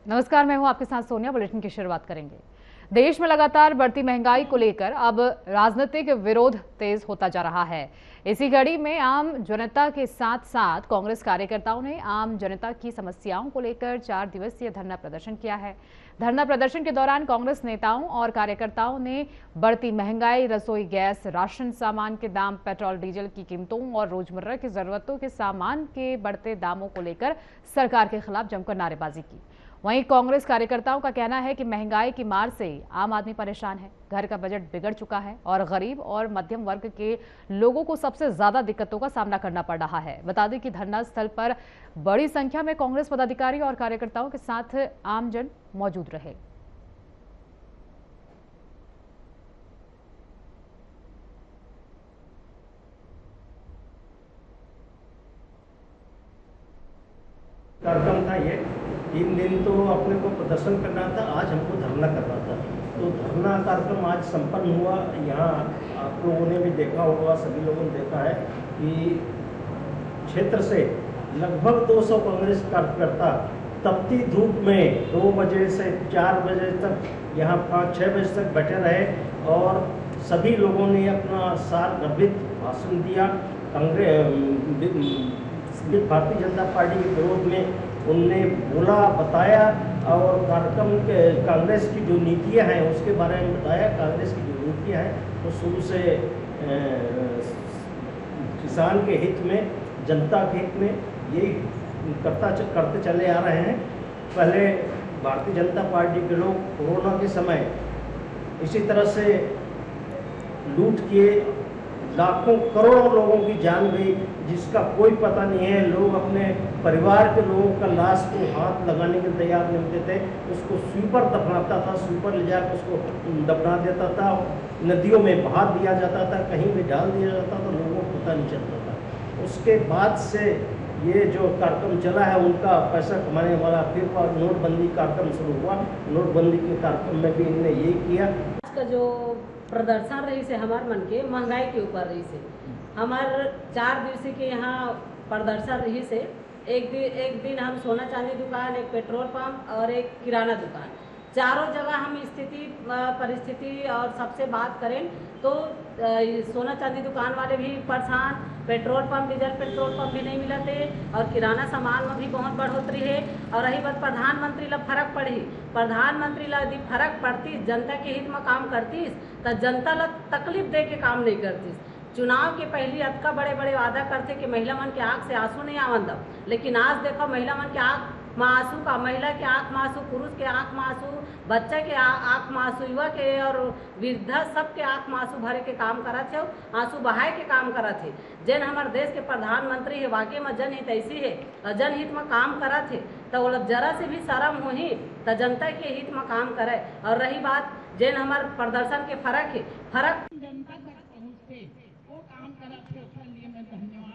नमस्कार, मैं हूं आपके साथ सोनिया। बुलेटिन की शुरुआत करेंगे। देश में लगातार बढ़ती महंगाई को लेकर अब राजनीतिक विरोध तेज होता जा रहा है। इसी कड़ी में आम जनता के साथ साथ कांग्रेस कार्यकर्ताओं ने आम जनता की समस्याओं को लेकर 4 दिवसीय धरना प्रदर्शन किया है। धरना प्रदर्शन के दौरान कांग्रेस नेताओं और कार्यकर्ताओं ने बढ़ती महंगाई, रसोई गैस, राशन सामान के दाम, पेट्रोल डीजल की कीमतों और रोजमर्रा की जरूरतों के सामान के बढ़ते दामों को लेकर सरकार के खिलाफ जमकर नारेबाजी की। वहीं कांग्रेस कार्यकर्ताओं का कहना है कि महंगाई की मार से आम आदमी परेशान है, घर का बजट बिगड़ चुका है और गरीब और मध्यम वर्ग के लोगों को सबसे ज्यादा दिक्कतों का सामना करना पड़ रहा है। बता दें कि धरना स्थल पर बड़ी संख्या में कांग्रेस पदाधिकारी और कार्यकर्ताओं के साथ आमजन मौजूद रहे। कार्यक्रम था ये 3 दिन, तो अपने को प्रदर्शन करना था। आज हमको धरना करना था, तो धरना कार्यक्रम आज संपन्न हुआ। यहाँ आप लोगों ने भी देखा होगा, सभी लोगों ने देखा है कि क्षेत्र से लगभग 200 कांग्रेस कार्यकर्ता तपती धूप में 2 बजे से 4 बजे तक, यहाँ 5-6 बजे तक बैठे रहे और सभी लोगों ने अपना सारगर्भित भाषण दिया। भारतीय जनता पार्टी के विरोध में उनने बोला, बताया और कार्यक्रम के कांग्रेस की जो नीतियां हैं उसके बारे में बताया। कांग्रेस की जो नीतियां हैं वो शुरू से किसान के हित में, जनता के हित में यही करते चले आ रहे हैं। पहले भारतीय जनता पार्टी के लोग कोरोना के समय इसी तरह से लूट किए, लाखों करोड़ों लोगों की जान गई जिसका कोई पता नहीं है। लोग अपने परिवार के लोगों का लाश को हाथ लगाने के तैयार नहीं होते थे। उसको स्वीपर दफनाता था, स्वीपर ले जाकर उसको दफना देता था, नदियों में बहा दिया जाता था, कहीं भी डाल दिया जाता था, लोगों को पता नहीं चलता था। उसके बाद से ये जो कार्यक्रम चला है उनका पैसा कमाने वाला, फिर नोटबंदी कार्यक्रम शुरू हुआ। नोटबंदी के कार्यक्रम में भी इन्होंने यही किया। का जो प्रदर्शन रही से हमारे मन के महंगाई के ऊपर रही से हमार 4 दिवसीय के यहाँ प्रदर्शन रही से एक दिन हम सोना चांदी दुकान, एक पेट्रोल पंप और एक किराना दुकान, चारों जगह हम परिस्थिति और सबसे बात करें तो सोना चांदी दुकान वाले भी परेशान, petrol pump, diesel petrol pump भी नहीं मिलते और किराना सामान में भी बहुत बढ़ोतरी है। और रही बात प्रधानमंत्री ला फर्क पड़ी, प्रधानमंत्री ला यदि फर्क पड़ती, जनता के हित में काम करती तो जनता ला तकलीफ दे के काम नहीं करती। चुनाव के पहले अतका बड़े बड़े वादा करते कि महिला मन के आँख से आंसू नहीं आवन दो, लेकिन आज देखो महिला मन के आँख में आंसू का, महिला के आँख में आंसू, पुरुष के आँख में आंसू, बच्चा के आँख में आंसू, युवा के और वृद्धा सबके आँख में आंसू भरे के काम करा थे, आंसू बहाए के काम करा थे। जैन हमारे देश के प्रधानमंत्री है, वाकई में जनहित ऐसी है और जनहित में काम करा थे तो वो जरा से भी शर्म हो ही तो जनता के हित में काम करे। और रही बात जैन हमारे प्रदर्शन के फर्क है, फर्क जनता तक पहुँचते वो काम करा थे, उसके लिए मैं धन्यवाद।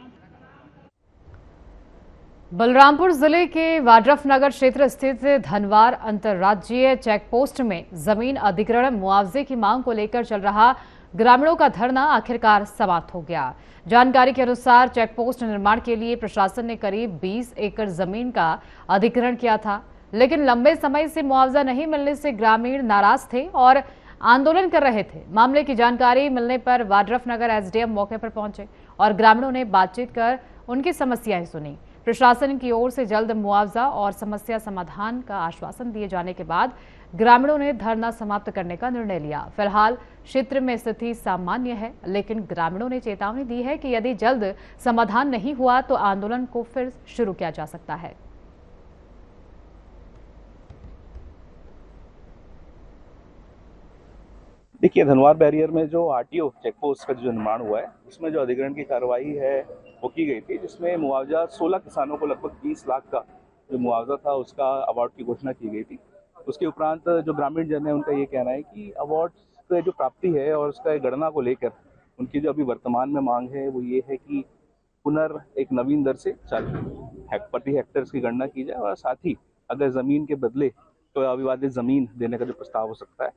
बलरामपुर जिले के वाड्रफनगर क्षेत्र स्थित धनवार अंतर्राज्यीय चेक पोस्ट में जमीन अधिग्रहण मुआवजे की मांग को लेकर चल रहा ग्रामीणों का धरना आखिरकार समाप्त हो गया। जानकारी के अनुसार चेक पोस्ट निर्माण के लिए प्रशासन ने करीब 20 एकड़ जमीन का अधिग्रहण किया था, लेकिन लंबे समय से मुआवजा नहीं मिलने से ग्रामीण नाराज थे और आंदोलन कर रहे थे। मामले की जानकारी मिलने पर वाड्रफनगर एसडीएम मौके पर पहुंचे और ग्रामीणों ने बातचीत कर उनकी समस्याएं सुनी। प्रशासन की ओर से जल्द मुआवजा और समस्या समाधान का आश्वासन दिए जाने के बाद ग्रामीणों ने धरना समाप्त करने का निर्णय लिया। फिलहाल क्षेत्र में स्थिति सामान्य है, लेकिन ग्रामीणों ने चेतावनी दी है कि यदि जल्द समाधान नहीं हुआ तो आंदोलन को फिर शुरू किया जा सकता है। देखिए, धनवार बैरियर में जो आरटीओ चेक पोस्ट का जो निर्माण हुआ है उसमें जो अधिग्रहण की कार्रवाई है वो की गई थी, जिसमें मुआवजा 16 किसानों को लगभग 20 लाख का जो मुआवजा था उसका अवार्ड की घोषणा की गई थी। उसके उपरांत जो ग्रामीण जन है उनका ये कहना है कि अवार्ड की जो प्राप्ति है और उसका गणना को लेकर उनकी जो अभी वर्तमान में मांग है वो ये है कि एक नवीन दर से प्रति हेक्टेयर की गणना की जाए और साथ ही अगर जमीन के बदले तो अविवादित जमीन देने का जो प्रस्ताव हो सकता है।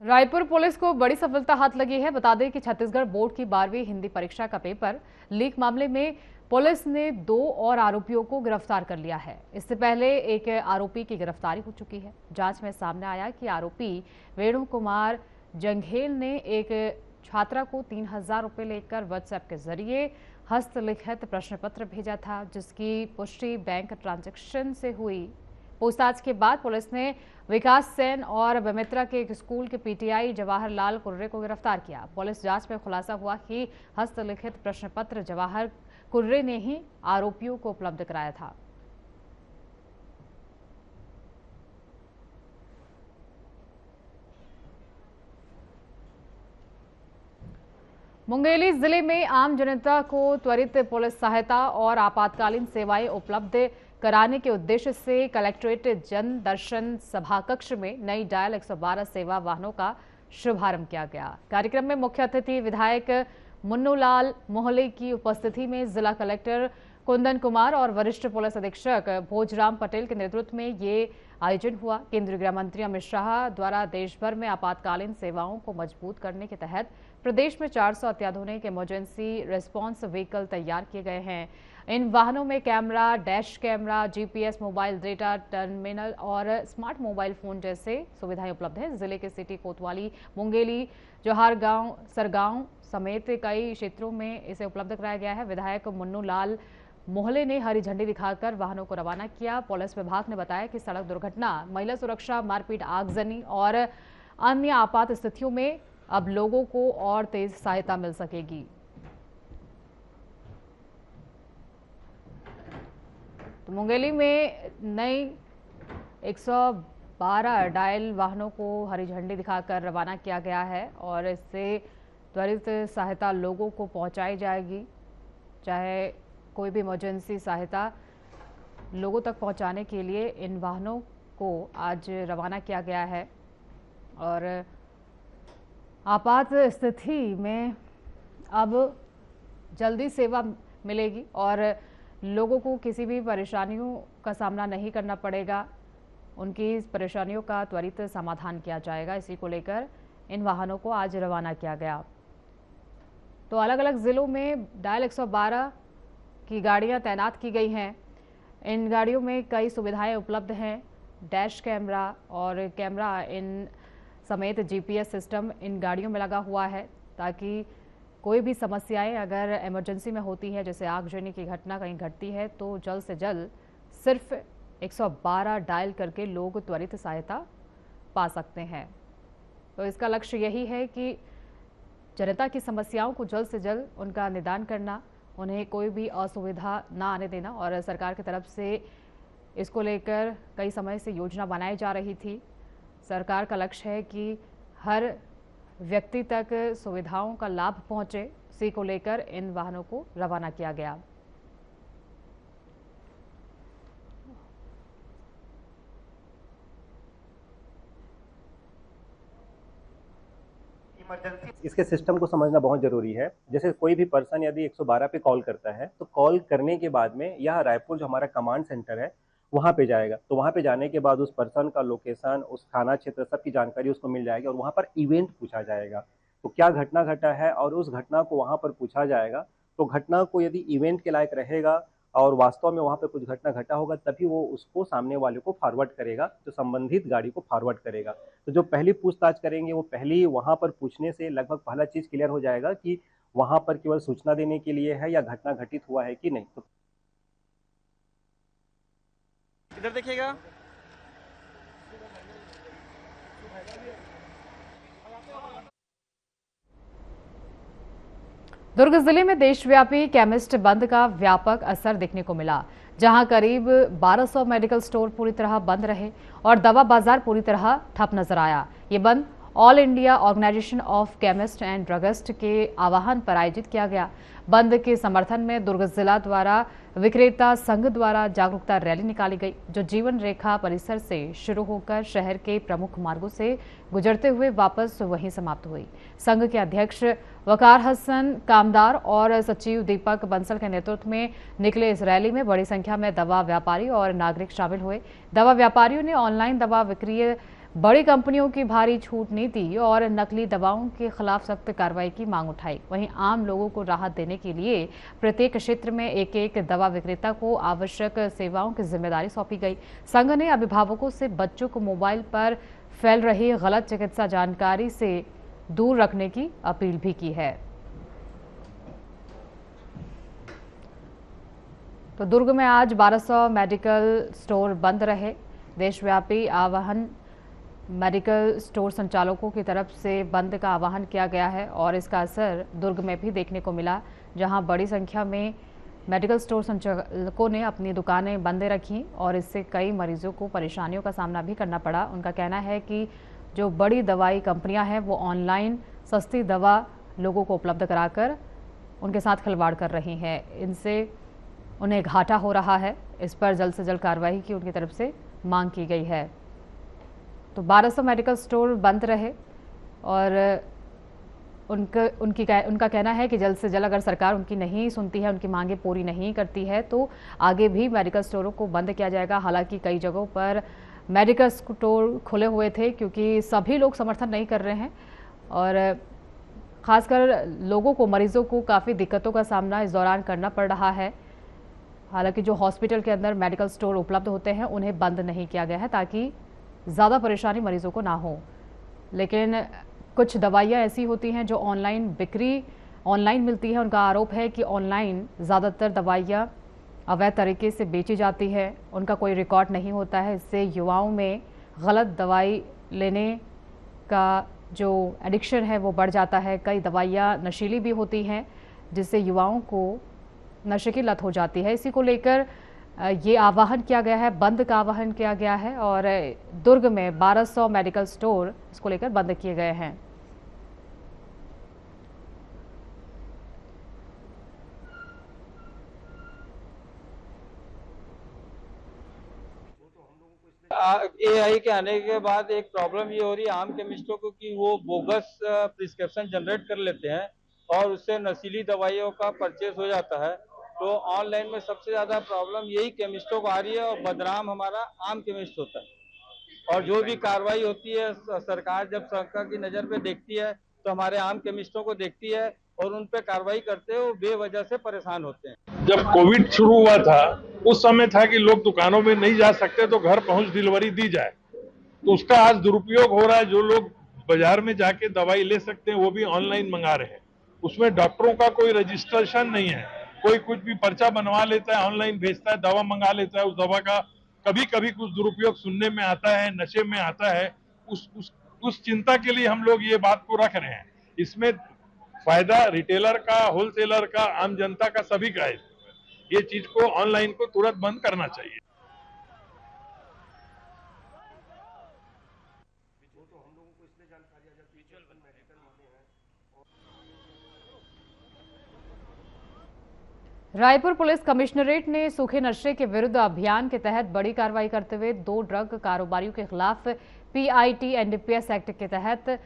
रायपुर पुलिस को बड़ी सफलता हाथ लगी है। बता दें कि छत्तीसगढ़ बोर्ड की 12वीं हिंदी परीक्षा का पेपर लीक मामले में पुलिस ने 2 और आरोपियों को गिरफ्तार कर लिया है। इससे पहले एक आरोपी की गिरफ्तारी हो चुकी है। जांच में सामने आया कि आरोपी वेणु कुमार जंघेल ने एक छात्रा को 3000 रुपये लेकर व्हाट्सएप के जरिए हस्तलिखित प्रश्न पत्र भेजा था, जिसकी पुष्टि बैंक ट्रांजैक्शन से हुई। पूछताछ के बाद पुलिस ने विकास सेन और बेमेतरा के एक स्कूल के पीटीआई जवाहरलाल कुर्रे को गिरफ्तार किया। पुलिस जांच में खुलासा हुआ कि हस्तलिखित प्रश्न पत्र जवाहर कुर्रे ने ही आरोपियों को उपलब्ध कराया था। मुंगेली जिले में आम जनता को त्वरित पुलिस सहायता और आपातकालीन सेवाएं उपलब्ध कराने के उद्देश्य से कलेक्ट्रेट जन दर्शन सभा कक्ष में नई डायल 112 सेवा वाहनों का शुभारंभ किया गया। कार्यक्रम में मुख्य अतिथि विधायक मुन्नूलाल मोहले की उपस्थिति में जिला कलेक्टर कुंदन कुमार और वरिष्ठ पुलिस अधीक्षक भोजराम पटेल के नेतृत्व में ये आयोजन हुआ। केंद्रीय गृह मंत्री अमित शाह द्वारा देश भर में आपातकालीन सेवाओं को मजबूत करने के तहत प्रदेश में 400 अत्याधुनिक इमरजेंसी रिस्पांस व्हीकल तैयार किए गए हैं। इन वाहनों में camera, dash camera, GPS, mobile data terminal और स्मार्ट मोबाइल फोन जैसे सुविधाएं उपलब्ध हैं। जिले के सिटी कोतवाली, मुंगेली, जोहारगांव, सरगांव समेत कई क्षेत्रों में इसे उपलब्ध कराया गया है। विधायक मुन्नूलाल मोहले ने हरी झंडी दिखाकर वाहनों को रवाना किया। पुलिस विभाग ने बताया कि सड़क दुर्घटना, महिला सुरक्षा, मारपीट, आगजनी और अन्य आपात स्थितियों में अब लोगों को और तेज सहायता मिल सकेगी। तो मुंगेली में नई 112 डायल वाहनों को हरी झंडी दिखाकर रवाना किया गया है और इससे त्वरित सहायता लोगों को पहुंचाई जाएगी। चाहे कोई भी इमरजेंसी सहायता लोगों तक पहुंचाने के लिए इन वाहनों को आज रवाना किया गया है और आपात स्थिति में अब जल्दी सेवा मिलेगी और लोगों को किसी भी परेशानियों का सामना नहीं करना पड़ेगा। उनकी इस परेशानियों का त्वरित समाधान किया जाएगा। इसी को लेकर इन वाहनों को आज रवाना किया गया। तो अलग अलग जिलों में डायल 112 की गाड़ियां तैनात की गई हैं। इन गाड़ियों में कई सुविधाएं उपलब्ध हैं। डैश कैमरा और कैमरा इन समेत जीपीएस सिस्टम इन गाड़ियों में लगा हुआ है ताकि कोई भी समस्याएं अगर इमरजेंसी में होती है, जैसे आगजनी की घटना कहीं घटती है, तो जल्द से जल्द सिर्फ 112 डायल करके लोग त्वरित सहायता पा सकते हैं। तो इसका लक्ष्य यही है कि जनता की समस्याओं को जल्द से जल्द उनका निदान करना, उन्हें कोई भी असुविधा ना आने देना। और सरकार की तरफ से इसको लेकर कई समय से योजना बनाई जा रही थी। सरकार का लक्ष्य है कि हर व्यक्ति तक सुविधाओं का लाभ पहुंचे। इसी को लेकर इन वाहनों को रवाना किया गया। इसके सिस्टम को समझना बहुत जरूरी है। जैसे कोई भी पर्सन यदि 112 पे कॉल करता है तो कॉल करने के बाद में यह रायपुर जो हमारा कमांड सेंटर है वहाँ पे जाएगा। तो वहाँ पे जाने के बाद उस पर्सन का लोकेशन, उस थाना क्षेत्र, सबकी जानकारी उसको मिल जाएगी और वहाँ पर इवेंट पूछा जाएगा। तो क्या घटना घटा है और उस घटना को वहाँ पर पूछा जाएगा। तो घटना को यदि इवेंट के लायक रहेगा और वास्तव में वहाँ पे कुछ घटना घटा होगा तभी वो उसको सामने वाले को फॉरवर्ड करेगा, जो संबंधित गाड़ी को फॉरवर्ड करेगा। तो जो पहली पूछताछ करेंगे वो पहली वहाँ पर पूछने से लगभग पहला चीज़ क्लियर हो जाएगा कि वहाँ पर केवल सूचना देने के लिए है या घटना घटित हुआ है कि नहीं। तो इधर देखिएगा। दुर्ग जिले में देशव्यापी केमिस्ट बंद का व्यापक असर देखने को मिला, जहां करीब 1200 मेडिकल स्टोर पूरी तरह बंद रहे और दवा बाजार पूरी तरह ठप नजर आया। ये बंद all India organisation of chemist and druggist के आह्वान पर आयोजित किया गया। बंद के समर्थन में दुर्ग जिला द्वारा विक्रेता संघ द्वारा जागरूकता रैली निकाली गई, जो जीवन रेखा परिसर से शुरू होकर शहर के प्रमुख मार्गों से गुजरते हुए वापस वहीं समाप्त हुई। संघ के अध्यक्ष वकार हसन कामदार और सचिव दीपक बंसल के नेतृत्व में निकले इस रैली में बड़ी संख्या में दवा व्यापारी और नागरिक शामिल हुए। दवा व्यापारियों ने ऑनलाइन दवा विक्रय बड़ी कंपनियों की भारी छूट नीति और नकली दवाओं के खिलाफ सख्त कार्रवाई की मांग उठाई। वहीं आम लोगों को राहत देने के लिए प्रत्येक क्षेत्र में एक एक दवा विक्रेता को आवश्यक सेवाओं की जिम्मेदारी सौंपी गई। संघ ने अभिभावकों से बच्चों को मोबाइल पर फैल रही गलत चिकित्सा जानकारी से दूर रखने की अपील भी की है। तो दुर्ग में आज 1200 मेडिकल स्टोर बंद रहे। देशव्यापी आह्वान मेडिकल स्टोर संचालकों की तरफ से बंद का आह्वान किया गया है और इसका असर दुर्ग में भी देखने को मिला, जहां बड़ी संख्या में मेडिकल स्टोर संचालकों ने अपनी दुकानें बंद रखी और इससे कई मरीजों को परेशानियों का सामना भी करना पड़ा। उनका कहना है कि जो बड़ी दवाई कंपनियां हैं वो ऑनलाइन सस्ती दवा लोगों को उपलब्ध कराकर उनके साथ खिलवाड़ कर रही हैं। इनसे उन्हें घाटा हो रहा है। इस पर जल्द से जल्द कार्रवाई की उनकी तरफ से मांग की गई है। तो 1200 मेडिकल स्टोर बंद रहे और उनका कहना है कि जल्द से जल्द अगर सरकार उनकी नहीं सुनती है, उनकी मांगें पूरी नहीं करती है तो आगे भी मेडिकल स्टोरों को बंद किया जाएगा। हालांकि कई जगहों पर मेडिकल स्टोर खुले हुए थे क्योंकि सभी लोग समर्थन नहीं कर रहे हैं और खासकर लोगों को, मरीजों को काफ़ी दिक्कतों का सामना इस दौरान करना पड़ रहा है। हालांकि जो हॉस्पिटल के अंदर मेडिकल स्टोर उपलब्ध होते हैं उन्हें बंद नहीं किया गया है ताकि ज़्यादा परेशानी मरीजों को ना हो। लेकिन कुछ दवाइयाँ ऐसी होती हैं जो ऑनलाइन मिलती है। उनका आरोप है कि ऑनलाइन ज़्यादातर दवाइयाँ अवैध तरीके से बेची जाती है, उनका कोई रिकॉर्ड नहीं होता है। इससे युवाओं में गलत दवाई लेने का जो एडिक्शन है वो बढ़ जाता है। कई दवाइयाँ नशीली भी होती हैं जिससे युवाओं को नशे की लत हो जाती है। इसी को लेकर ये आह्वान किया गया है, बंद का आह्वान किया गया है और दुर्ग में 1200 मेडिकल स्टोर इसको लेकर बंद किए गए हैं। AI के आने के बाद एक प्रॉब्लम ये हो रही है आम केमिस्टों को कि वो बोगस प्रिस्क्रिप्शन जनरेट कर लेते हैं और उससे नशीली दवाइयों का परचेस हो जाता है। तो ऑनलाइन में सबसे ज्यादा प्रॉब्लम यही केमिस्टों को आ रही है और बदनाम हमारा आम केमिस्ट होता है। और जो भी कार्रवाई होती है सरकार जब सरकार की नजर पे देखती है तो हमारे आम केमिस्टों को देखती है और उन पे कार्रवाई करते हुए बेवजह से परेशान होते हैं। जब कोविड शुरू हुआ था उस समय था कि लोग दुकानों में नहीं जा सकते तो घर पहुंच डिलीवरी दी जाए, तो उसका आज दुरुपयोग हो रहा है। जो लोग बाजार में जाके दवाई ले सकते हैं वो भी ऑनलाइन मंगा रहे हैं। उसमें डॉक्टरों का कोई रजिस्ट्रेशन नहीं है, कोई कुछ भी पर्चा बनवा लेता है, ऑनलाइन भेजता है, दवा मंगा लेता है। उस दवा का कभी कभी कुछ दुरुपयोग सुनने में आता है, नशे में आता है। उस चिंता के लिए हम लोग ये बात को रख रहे हैं। इसमें फायदा रिटेलर का, होलसेलर का, आम जनता का, सभी का है। ये चीज को ऑनलाइन को तुरंत बंद करना चाहिए। रायपुर पुलिस कमिश्नरेट ने सूखे नशे के विरुद्ध अभियान के तहत बड़ी कार्रवाई करते हुए 2 ड्रग कारोबारियों के खिलाफ PIT NDPS एक्ट के तहत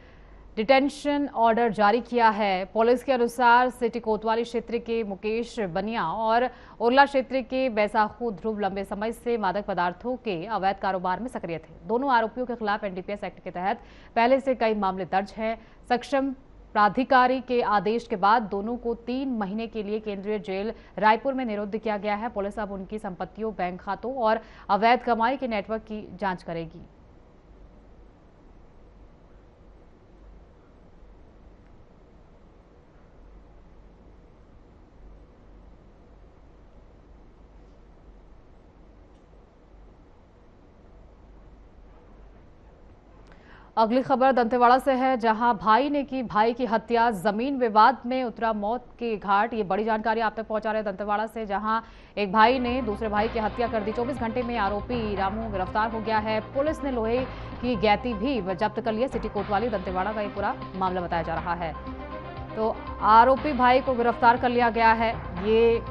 डिटेंशन ऑर्डर जारी किया है। पुलिस के अनुसार सिटी कोतवाली क्षेत्र के मुकेश बनिया और उरला क्षेत्र के बैसाखू ध्रुव लंबे समय से मादक पदार्थों के अवैध कारोबार में सक्रिय थे। दोनों आरोपियों के खिलाफ NDPS एक्ट के तहत पहले से कई मामले दर्ज हैं। सक्षम प्राधिकारी के आदेश के बाद दोनों को 3 महीने के लिए केंद्रीय जेल रायपुर में निरुद्ध किया गया है। पुलिस अब उनकी संपत्तियों, बैंक खातों और अवैध कमाई के नेटवर्क की जांच करेगी। अगली खबर दंतेवाड़ा से है, जहां भाई ने की भाई की हत्या, जमीन विवाद में उतरा मौत के घाट। ये बड़ी जानकारी आप तक पहुंचा रहे हैं दंतेवाड़ा से, जहां एक भाई ने दूसरे भाई की हत्या कर दी। 24 घंटे में आरोपी रामू गिरफ्तार हो गया है। पुलिस ने लोहे की गैती भी जब्त कर ली है। सिटी कोतवाली दंतेवाड़ा का ये पूरा मामला बताया जा रहा है। तो आरोपी भाई को गिरफ्तार कर लिया गया है। ये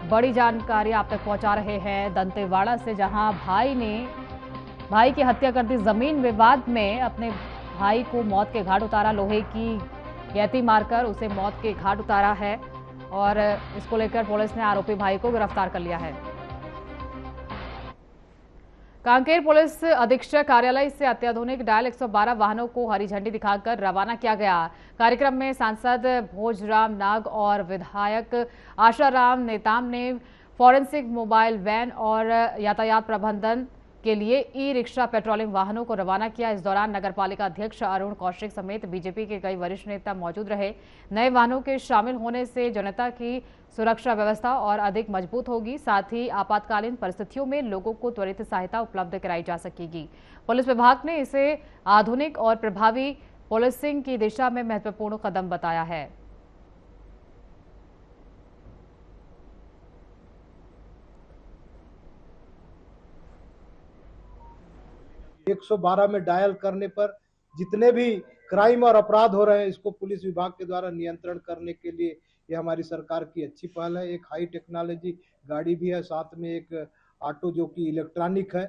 बड़ी जानकारी आप तक पहुंचा रहे हैं दंतेवाड़ा से, जहां भाई की हत्या कर दी। जमीन विवाद में अपने भाई को मौत के घाट उतारा, लोहे की गैती मारकर उसे मौत के घाट उतारा है और इसको लेकर पुलिस ने आरोपी भाई को गिरफ्तार कर लिया है। कांकेर पुलिस अधीक्षक कार्यालय से अत्याधुनिक डायल 112 वाहनों को हरी झंडी दिखाकर रवाना किया गया। कार्यक्रम में सांसद भोजराम नाग और विधायक आशाराम नेताम ने फॉरेंसिक मोबाइल वैन और यातायात प्रबंधन के लिए ई रिक्शा पेट्रोलिंग वाहनों को रवाना किया। इस दौरान नगरपालिका अध्यक्ष अरुण कौशिक समेत बीजेपी के कई वरिष्ठ नेता मौजूद रहे। नए वाहनों के शामिल होने से जनता की सुरक्षा व्यवस्था और अधिक मजबूत होगी, साथ ही आपातकालीन परिस्थितियों में लोगों को त्वरित सहायता उपलब्ध कराई जा सकेगी। पुलिस विभाग ने इसे आधुनिक और प्रभावी पुलिसिंग की दिशा में महत्वपूर्ण कदम बताया है। 112 में डायल करने पर जितने भी क्राइम और अपराध हो रहे हैं, इसको पुलिस विभाग के द्वारा नियंत्रण करने के लिए ये हमारी सरकार की अच्छी पहल है। एक हाई टेक्नोलॉजी गाड़ी भी है, साथ में एक ऑटो जो कि इलेक्ट्रॉनिक है।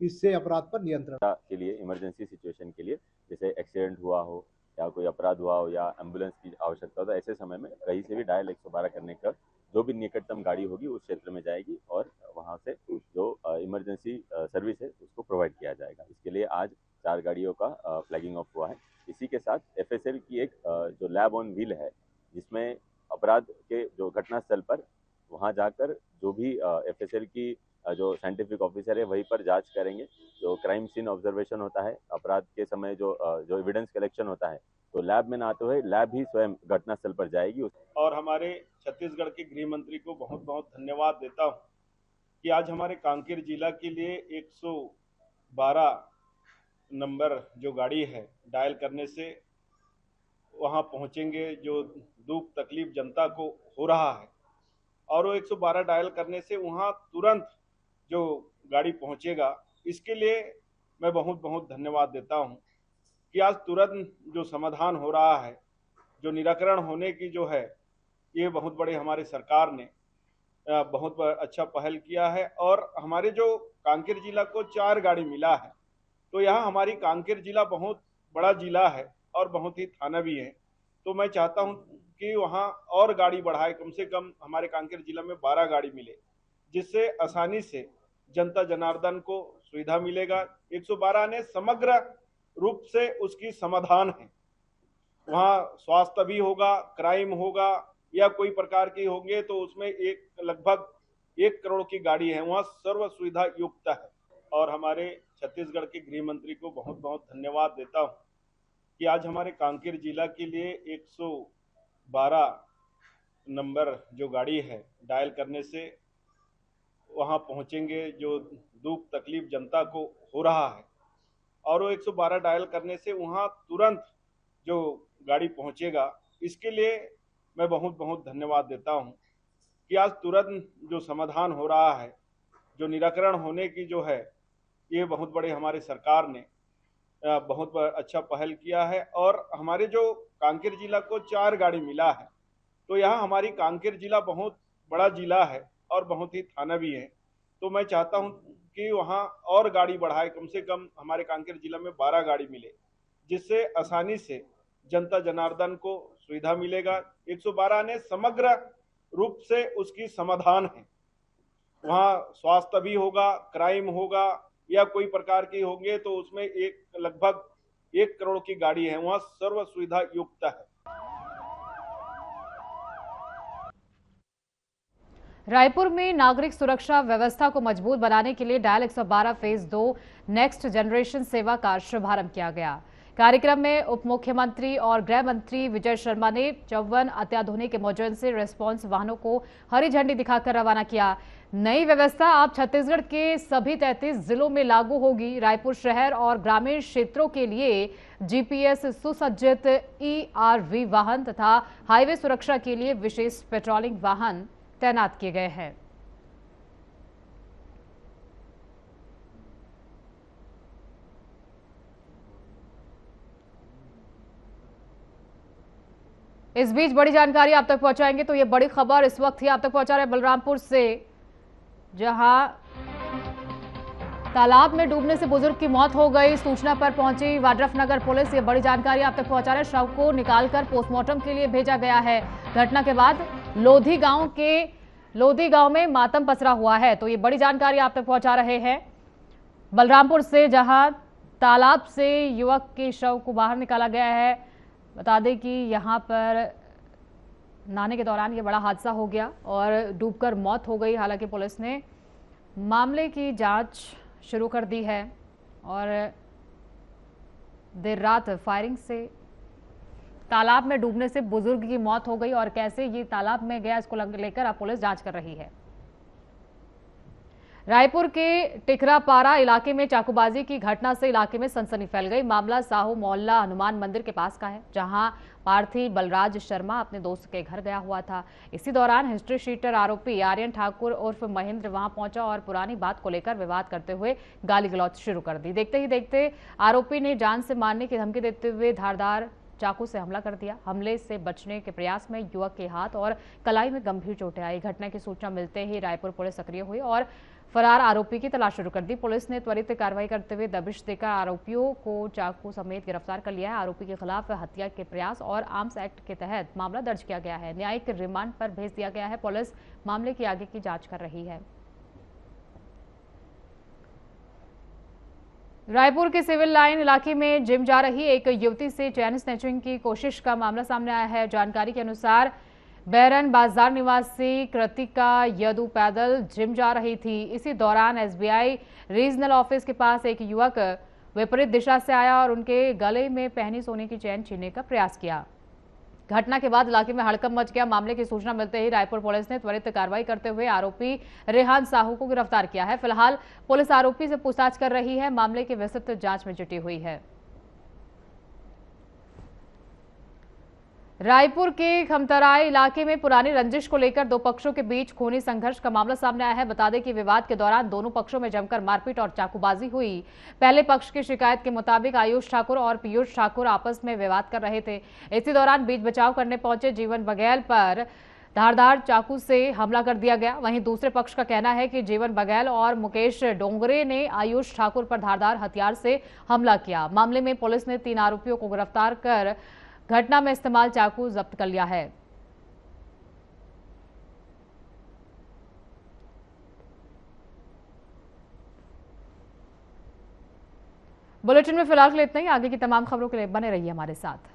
इससे अपराध पर नियंत्रण के लिए, इमरजेंसी सिचुएशन के लिए, जैसे एक्सीडेंट हुआ हो या कोई अपराध हुआ हो या एम्बुलेंस की आवश्यकता हो, तो ऐसे समय में कहीं से भी डायल 112 करने का जो भी निकटतम गाड़ी होगी उस क्षेत्र में जाएगी और वहां से जो इमरजेंसी सर्विस है उसको प्रोवाइड किया जाएगा। इसके लिए आज 4 गाड़ियों का फ्लैगिंग ऑफ हुआ है। इसी के साथ FSL की एक जो लैब ऑन व्हील है, जिसमें अपराध के जो घटनास्थल पर वहां जाकर जो भी FSL की जो साइंटिफिक ऑफिसर है वहीं पर जांच करेंगे। जो क्राइम सीन ऑब्जर्वेशन होता है, अपराध के समय जो एविडेंस कलेक्शन होता है, तो लैब में ना आते हुए लैब ही स्वयं घटनास्थल पर जाएगी। और हमारे छत्तीसगढ़ के गृह मंत्री को बहुत बहुत धन्यवाद देता हूं कि आज हमारे कांकेर जिला के लिए 112 नंबर जो गाड़ी है डायल करने से वहां पहुंचेंगे जो दुख तकलीफ जनता को हो रहा है, और वो 112 डायल करने से वहां तुरंत जो गाड़ी पहुंचेगा। इसके लिए मैं बहुत बहुत धन्यवाद देता हूं कि आज तुरंत जो समाधान हो रहा है, जो निराकरण होने की जो है, ये बहुत बड़े हमारे सरकार ने बहुत अच्छा पहल किया है। और हमारे जो कांकेर जिला को 4 गाड़ी मिला है, तो यहाँ हमारी कांकेर जिला बहुत बड़ा जिला है और बहुत ही थाना भी है। तो मैं चाहता हूँ कि वहाँ और गाड़ी बढ़ाए, कम से कम हमारे कांकेर जिला में 12 गाड़ी मिले, जिससे आसानी से जनता जनार्दन को सुविधा मिलेगा। 112 ने समग्र रूप से उसकी समाधान है। वहाँ स्वास्थ्य भी होगा, क्राइम होगा या कोई प्रकार की होंगे, तो उसमें लगभग 1 करोड़ की गाड़ी है, वहाँ सर्व सुविधा युक्त है। और हमारे छत्तीसगढ़ के गृह मंत्री को बहुत बहुत धन्यवाद देता हूँ कि आज हमारे कांकेर जिला के लिए 112 नंबर जो गाड़ी है डायल करने से वहां पहुंचेंगे जो दुख तकलीफ जनता को हो रहा है, और वो 112 डायल करने से वहां तुरंत जो गाड़ी पहुंचेगा। इसके लिए मैं बहुत बहुत धन्यवाद देता हूं कि आज तुरंत जो समाधान हो रहा है, जो निराकरण होने की जो है, ये बहुत बड़े हमारे सरकार ने बहुत अच्छा पहल किया है। और हमारे जो कांकेर जिला को 4 गाड़ी मिला है, तो यहाँ हमारी कांकेर जिला बहुत बड़ा जिला है और बहुत ही थाना भी है। तो मैं चाहता हूँ कि वहाँ और गाड़ी बढ़ाए, कम से कम हमारे कांकेर जिला में 12 गाड़ी मिले, जिससे आसानी से जनता जनार्दन को सुविधा मिलेगा। 112 ने समग्र रूप से उसकी समाधान है। वहाँ स्वास्थ्य भी होगा, क्राइम होगा या कोई प्रकार की होंगे, तो उसमें लगभग 1 करोड़ की गाड़ी है, वहाँ सर्व सुविधा युक्त है। रायपुर में नागरिक सुरक्षा व्यवस्था को मजबूत बनाने के लिए डायल 112 फेज 2 नेक्स्ट जनरेशन सेवा का शुभारंभ किया गया। कार्यक्रम में उप मुख्यमंत्री और गृह मंत्री विजय शर्मा ने 54 अत्याधुनिक इमरजेंसी रिस्पांस वाहनों को हरी झंडी दिखाकर रवाना किया। नई व्यवस्था अब छत्तीसगढ़ के सभी 33 जिलों में लागू होगी। रायपुर शहर और ग्रामीण क्षेत्रों के लिए GPS सुसज्जित ERV वाहन तथा हाईवे सुरक्षा के लिए विशेष पेट्रोलिंग वाहन तैनात किए गए हैं। इस बीच बड़ी जानकारी आप तक पहुंचाएंगे। तो ये बड़ी खबर इस वक्त ही आप तक पहुंचा रहे बलरामपुर से, जहां तालाब में डूबने से बुजुर्ग की मौत हो गई। सूचना पर पहुंची वाड्रफनगर पुलिस। ये बड़ी जानकारी आप तक पहुंचा रहे। शव को निकालकर पोस्टमार्टम के लिए भेजा गया है। घटना के बाद लोधी गांव में मातम पसरा हुआ है। तो ये बड़ी जानकारी आप तक पहुंचा रहे हैं। बलरामपुर से, जहां तालाब से युवक के शव को बाहर निकाला गया है। बता दें कि यहां पर नहाने के दौरान ये बड़ा हादसा हो गया और डूबकर मौत हो गई। हालांकि पुलिस ने मामले की जांच शुरू कर दी है और देर रात फायरिंग से तालाब में डूबने से बुजुर्ग की मौत हो गई और कैसे ये तालाब में गया इसको लेकर अब पुलिस जांच कर रही है। रायपुर के टिकरापारा इलाके में चाकूबाजी की घटना से इलाके में सनसनी फैल गई। मामला साहू मोहल्ला हनुमान मंदिर के पास का है, जहां पार्थी बलराज शर्मा अपने दोस्त के घर गया हुआ था। इसी दौरान हिस्ट्री शीटर आरोपी आर्यन ठाकुर उर्फ महेंद्र वहां पहुंचा और पुरानी बात को लेकर विवाद करते हुए गाली गलौज शुरू कर दी। देखते ही देखते आरोपी ने जान से मारने की धमकी देते हुए धारदार चाकू से हमला कर दिया। हमले से बचने के प्रयास में युवक के हाथ और कलाई में गंभीर चोटें आई। घटना की सूचना मिलते ही रायपुर पुलिस सक्रिय हुई और फरार आरोपी की तलाश शुरू कर दी। पुलिस ने त्वरित कार्रवाई करते हुए दबिश देकर आरोपियों को चाकू समेत गिरफ्तार कर लिया है। आरोपी के खिलाफ हत्या के प्रयास और आर्म्स एक्ट के तहत मामला दर्ज किया गया है। न्यायिक रिमांड पर भेज दिया गया है। पुलिस मामले की आगे की जांच कर रही है। रायपुर के सिविल लाइन इलाके में जिम जा रही एक युवती से चैन स्नैचिंग की कोशिश का मामला सामने आया है। जानकारी के अनुसार बैरन बाजार निवासी कृतिका यदु पैदल जिम जा रही थी। इसी दौरान एसबीआई रीजनल ऑफिस के पास एक युवक विपरीत दिशा से आया और उनके गले में पहनी सोने की चैन छीनने का प्रयास किया। घटना के बाद इलाके में हड़कंप मच गया। मामले की सूचना मिलते ही रायपुर पुलिस ने त्वरित कार्रवाई करते हुए आरोपी रेहान साहू को गिरफ्तार किया है। फिलहाल पुलिस आरोपी से पूछताछ कर रही है। मामले की विस्तृत जांच में जुटी हुई है। रायपुर के खमतराय इलाके में पुरानी रंजिश को लेकर दो पक्षों के बीच खूनी संघर्ष का मामला सामने आया है। बता दें कि विवाद के दौरान दोनों पक्षों में जमकर मारपीट और चाकूबाजी हुई। पहले पक्ष की शिकायत के मुताबिक आयुष ठाकुर और पीयूष ठाकुर आपस में विवाद कर रहे थे। इसी दौरान बीच बचाव करने पहुंचे जीवन बघेल पर धारदार चाकू से हमला कर दिया गया। वहीं दूसरे पक्ष का कहना है कि जीवन बघेल और मुकेश डोंगरे ने आयुष ठाकुर पर धारदार हथियार से हमला किया। मामले में पुलिस ने 3 आरोपियों को गिरफ्तार कर घटना में इस्तेमाल चाकू जब्त कर लिया है। बुलेटिन में फिलहाल के लिए इतना ही। आगे की तमाम खबरों के लिए बने रहिए हमारे साथ।